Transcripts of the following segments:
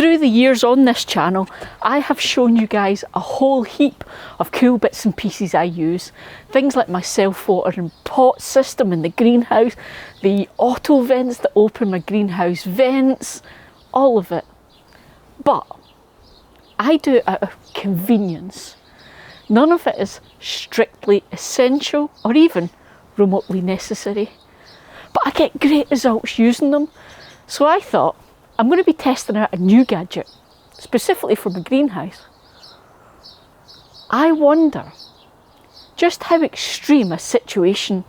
Through the years on this channel, I have shown you guys a whole heap of cool bits and pieces I use. Things like my self-watering pot system in the greenhouse, the auto vents that open my greenhouse vents, all of it. But I do it out of convenience. None of it is strictly essential or even remotely necessary. But I get great results using them. So I thought, I'm going to be testing out a new gadget, specifically for my greenhouse. I wonder just how extreme a situation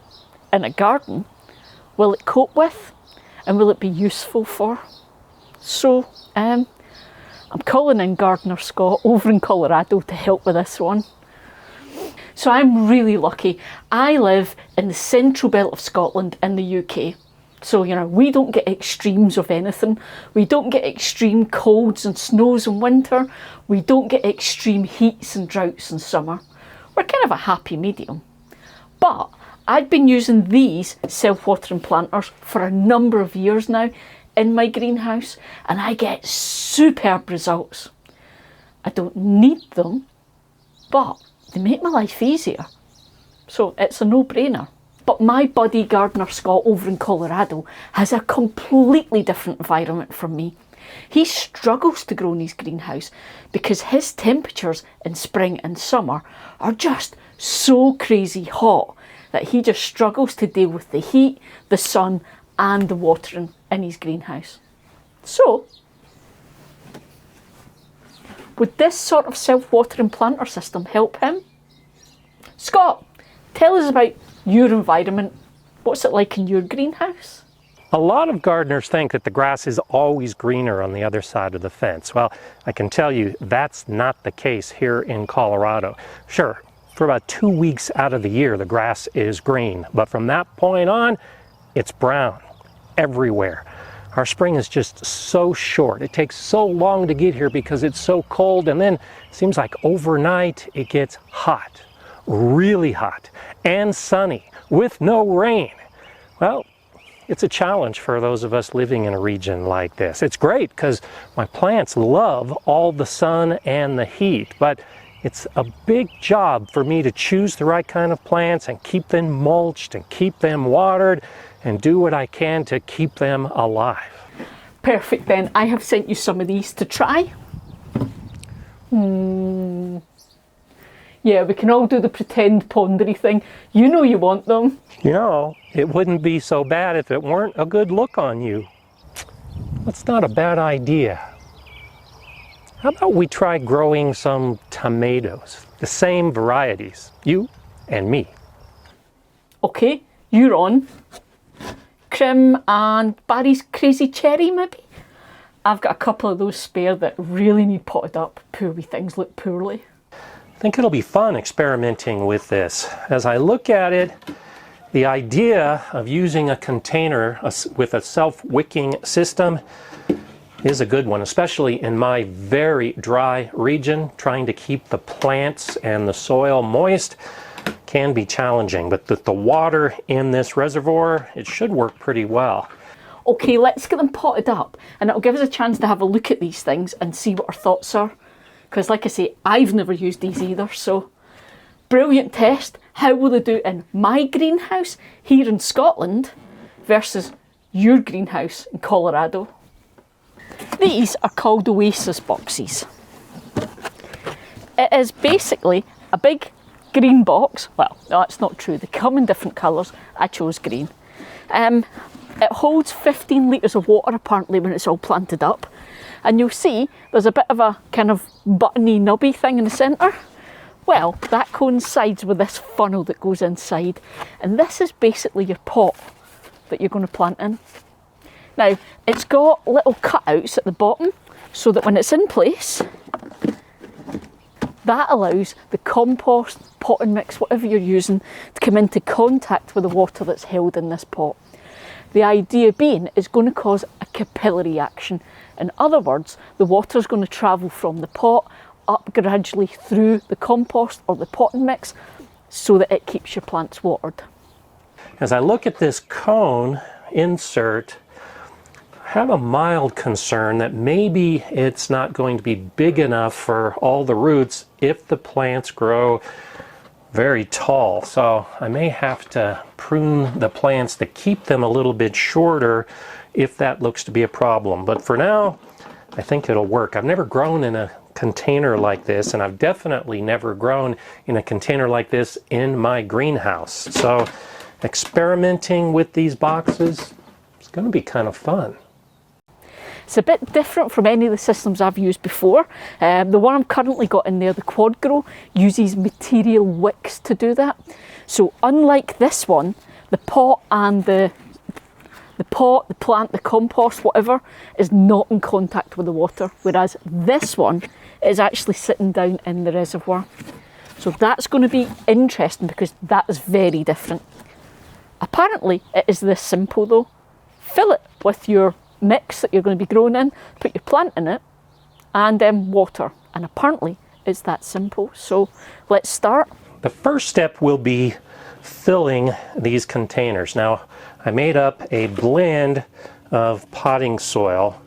in a garden will it cope with and will it be useful for. So I'm calling in gardener Scott over in Colorado to help with this one. So I'm really lucky. I live in the central belt of Scotland in the UK. So, you know, we don't get extremes of anything. We don't get extreme colds and snows in winter. We don't get extreme heats and droughts in summer. We're kind of a happy medium. But I've been using these self-watering planters for a number of years now in my greenhouse, and I get superb results. I don't need them, but they make my life easier. So it's a no-brainer. But my buddy gardener Scott over in Colorado has a completely different environment from me. He struggles to grow in his greenhouse because his temperatures in spring and summer are just so crazy hot that he just struggles to deal with the heat, the sun and the watering in his greenhouse. So, would this sort of self-watering planter system help him? Scott, tell us about your environment. What's it like in your greenhouse? A lot of gardeners think that the grass is always greener on the other side of the fence. Well, I can tell you that's not the case here in Colorado. Sure, for about 2 weeks out of the year the grass is green, but from that point on it's brown everywhere. Our spring is just so short. It takes so long to get here because it's so cold, and then it seems like overnight it gets hot. Really hot and sunny with no rain. Well, it's a challenge for those of us living in a region like this. It's great because my plants love all the sun and the heat, but it's a big job for me to choose the right kind of plants and keep them mulched and keep them watered and do what I can to keep them alive. Perfect then. I have sent you some of these to try. Yeah, we can all do the pretend pondery thing. You know you want them. You know, it wouldn't be so bad if it weren't a good look on you. That's not a bad idea. How about we try growing some tomatoes, the same varieties, you and me. Okay, you're on. Krim and Barry's Crazy Cherry maybe? I've got a couple of those spare that really need potted up. Poor wee things look poorly. I think it'll be fun experimenting with this. As I look at it, the idea of using a container with a self-wicking system is a good one, especially in my very dry region. Trying to keep the plants and the soil moist can be challenging, but the water in this reservoir, it should work pretty well. Okay, let's get them potted up, and it'll give us a chance to have a look at these things and see what our thoughts are. Because like I say, I've never used these either, so brilliant test. How will they do in my greenhouse here in Scotland versus your greenhouse in Colorado? These are called oases boxes. It is basically a big green box. Well, no, that's not true. They come in different colours. I chose green. It holds 15 litres of water apparently when it's all planted up. And you'll see there's a bit of a kind of buttony nubby thing in the centre. Well, that coincides with this funnel that goes inside. And this is basically your pot that you're going to plant in. Now, it's got little cutouts at the bottom so that when it's in place, that allows the compost, potting mix, whatever you're using, to come into contact with the water that's held in this pot. The idea being it's going to cause a capillary action. In other words, the water is going to travel from the pot up gradually through the compost or the potting mix so that it keeps your plants watered. As I look at this cone insert, have a mild concern that maybe it's not going to be big enough for all the roots if the plants grow very tall. So I may have to prune the plants to keep them a little bit shorter if that looks to be a problem. But for now, I think it'll work. I've never grown in a container like this, and I've definitely never grown in a container like this in my greenhouse. So experimenting with these boxes is going to be kind of fun. It's a bit different from any of the systems I've used before. The one I'm currently got in there, the Quad Grow, uses material wicks to do that. So unlike this one, the pot and the plant, the compost, whatever, is not in contact with the water, whereas this one is actually sitting down in the reservoir. So that's going to be interesting because that is very different. Apparently it is this simple though. Fill it with your mix that you're going to be growing in, put your plant in it, and water. And apparently it's that simple. So let's start. The first step will be filling these containers. Now, I made up a blend of potting soil,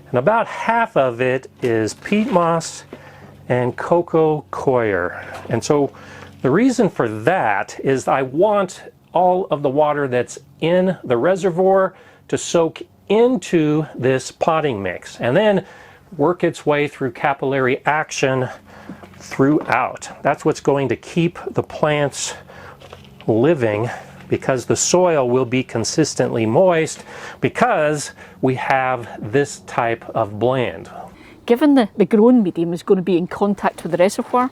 and about half of it is peat moss and coco coir. And so the reason for that is I want all of the water that's in the reservoir to soak into this potting mix and then work its way through capillary action throughout. That's what's going to keep the plants living, because the soil will be consistently moist because we have this type of blend. Given the growing medium is going to be in contact with the reservoir,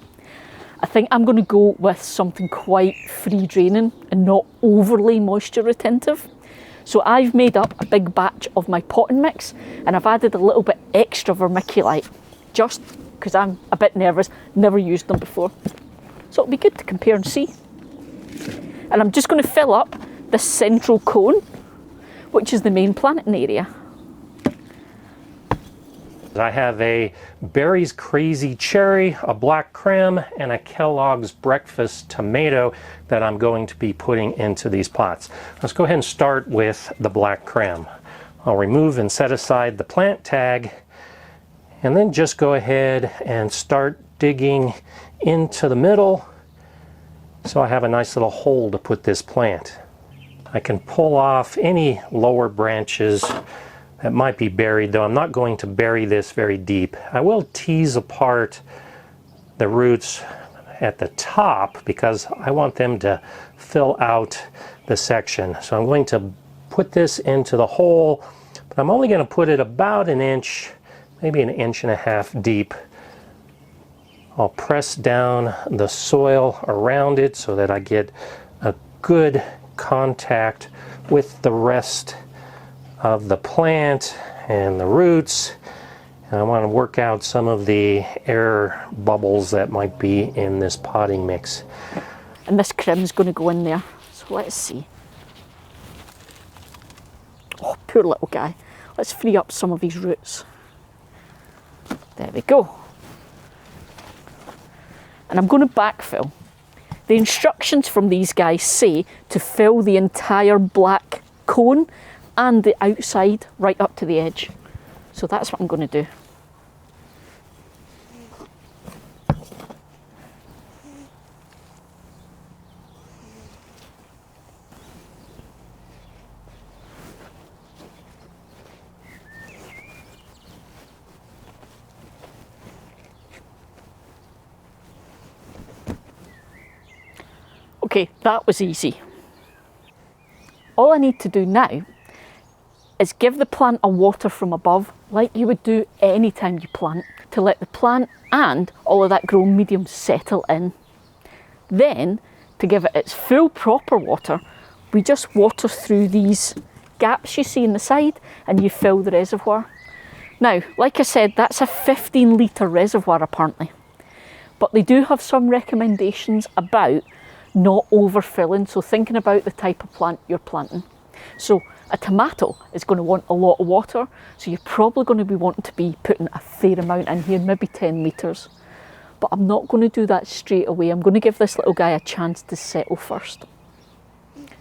I think I'm going to go with something quite free draining and not overly moisture retentive. So I've made up a big batch of my potting mix, and I've added a little bit extra vermiculite, just because I'm a bit nervous, never used them before. So it'll be good to compare and see. And I'm just going to fill up the central cone, which is the main planting area. I have a Berry's Crazy Cherry, a Black Krim, and a Kellogg's Breakfast Tomato that I'm going to be putting into these pots. Let's go ahead and start with the Black Krim. I'll remove and set aside the plant tag, and then just go ahead and start digging into the middle so I have a nice little hole to put this plant. I can pull off any lower branches that might be buried, though I'm not going to bury this very deep. I will tease apart the roots at the top because I want them to fill out the section. So I'm going to put this into the hole, but I'm only going to put it about an inch, maybe an inch and a half deep. I'll press down the soil around it so that I get a good contact with the rest of the plant and the roots. And I want to work out some of the air bubbles that might be in this potting mix. And this Krim's going to go in there. So let's see. Oh, poor little guy. Let's free up some of his roots. There we go. And I'm going to backfill. The instructions from these guys say to fill the entire black cone and the outside right up to the edge. So that's what I'm going to do. Okay, that was easy. All I need to do now is give the plant a water from above, like you would do any time you plant, to let the plant and all of that growing medium settle in. Then, to give it its full proper water, we just water through these gaps you see in the side and you fill the reservoir. Now, like I said, that's a 15-litre reservoir apparently, but they do have some recommendations about not overfilling, so thinking about the type of plant you're planting. So a tomato is going to want a lot of water, so you're probably going to be wanting to be putting a fair amount in here, maybe 10 litres. But I'm not going to do that straight away. I'm going to give this little guy a chance to settle first.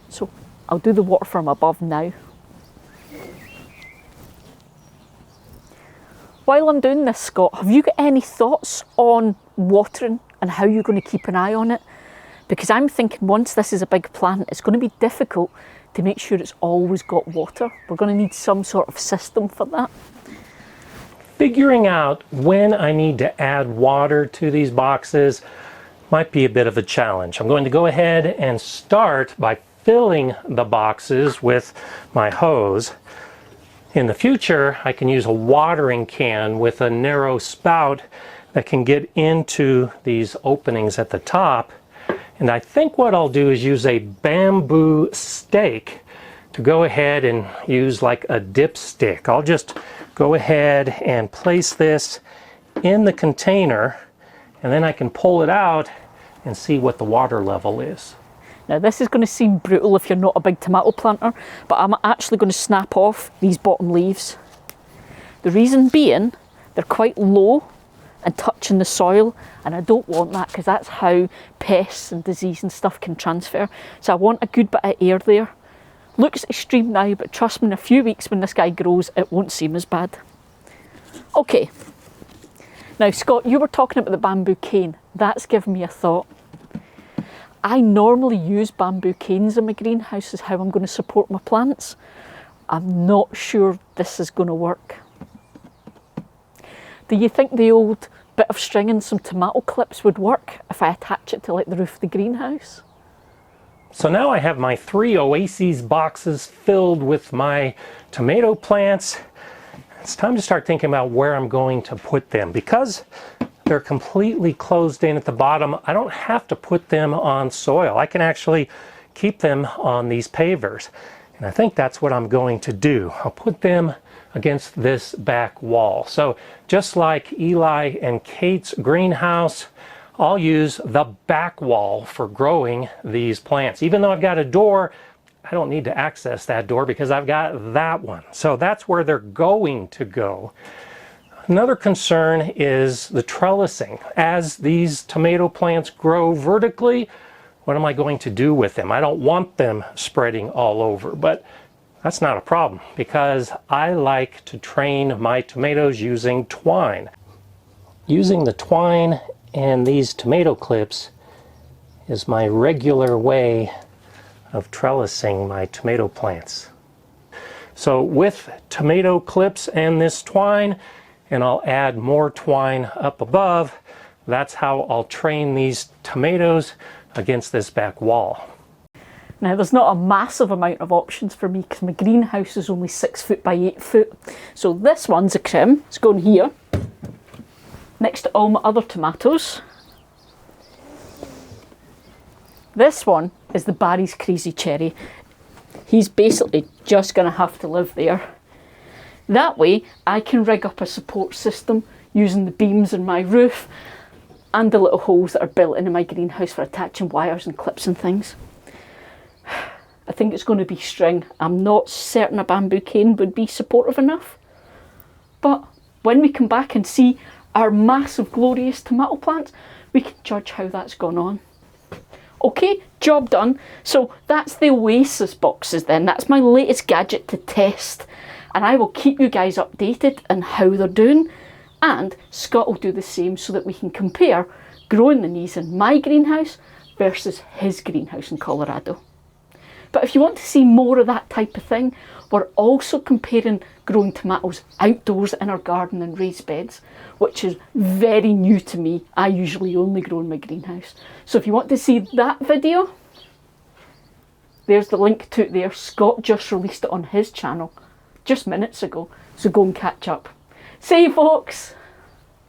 So I'll do the water from above now. While I'm doing this, Scott, have you got any thoughts on watering and how you're going to keep an eye on it? Because I'm thinking once this is a big plant, it's going to be difficult to make sure it's always got water. We're going to need some sort of system for that. Figuring out when I need to add water to these boxes might be a bit of a challenge. I'm going to go ahead and start by filling the boxes with my hose. In the future, I can use a watering can with a narrow spout that can get into these openings at the top. And I think what I'll do is use a bamboo stake to go ahead and use like a dipstick. I'll just go ahead and place this in the container, and then I can pull it out and see what the water level is. Now this is going to seem brutal if you're not a big tomato planter, but I'm actually going to snap off these bottom leaves. The reason being, they're quite low and touching the soil, and I don't want that because that's how pests and disease and stuff can transfer. So I want a good bit of air there. Looks extreme now, but trust me, in a few weeks when this guy grows, it won't seem as bad. Okay. Now, Scott, you were talking about the bamboo cane. That's given me a thought. I normally use bamboo canes in my greenhouse as how I'm going to support my plants. I'm not sure this is going to work. Do you think the old bit of string and some tomato clips would work if I attach it to like the roof of the greenhouse? So now I have my 3 oases boxes filled with my tomato plants. It's time to start thinking about where I'm going to put them. Because they're completely closed in at the bottom, I don't have to put them on soil. I can actually keep them on these pavers. And I think that's what I'm going to do. I'll put them against this back wall. So just like Eli and Kate's greenhouse, I'll use the back wall for growing these plants. Even though I've got a door, I don't need to access that door because I've got that one. So that's where they're going to go. Another concern is the trellising. As these tomato plants grow vertically, what am I going to do with them? I don't want them spreading all over, but that's not a problem because I like to train my tomatoes using twine. Using the twine and these tomato clips is my regular way of trellising my tomato plants. So with tomato clips and this twine, and I'll add more twine up above, that's how I'll train these tomatoes against this back wall. Now there's not a massive amount of options for me because my greenhouse is only 6 foot by 8 foot. So this one's a Krim, it's going here, next to all my other tomatoes. This one is the Barry's Crazy Cherry. He's basically just going to have to live there. That way I can rig up a support system using the beams in my roof and the little holes that are built into my greenhouse for attaching wires and clips and things. I think it's going to be string. I'm not certain a bamboo cane would be supportive enough. But when we come back and see our massive glorious tomato plants, we can judge how that's gone on. Okay, job done. So that's the Oasis boxes then. That's my latest gadget to test. And I will keep you guys updated on how they're doing. And Scott will do the same so that we can compare growing the knees in my greenhouse versus his greenhouse in Colorado. But if you want to see more of that type of thing, we're also comparing growing tomatoes outdoors in our garden and raised beds, which is very new to me. I usually only grow in my greenhouse. So if you want to see that video, there's the link to it there. Scott just released it on his channel just minutes ago, so go and catch up. See you folks!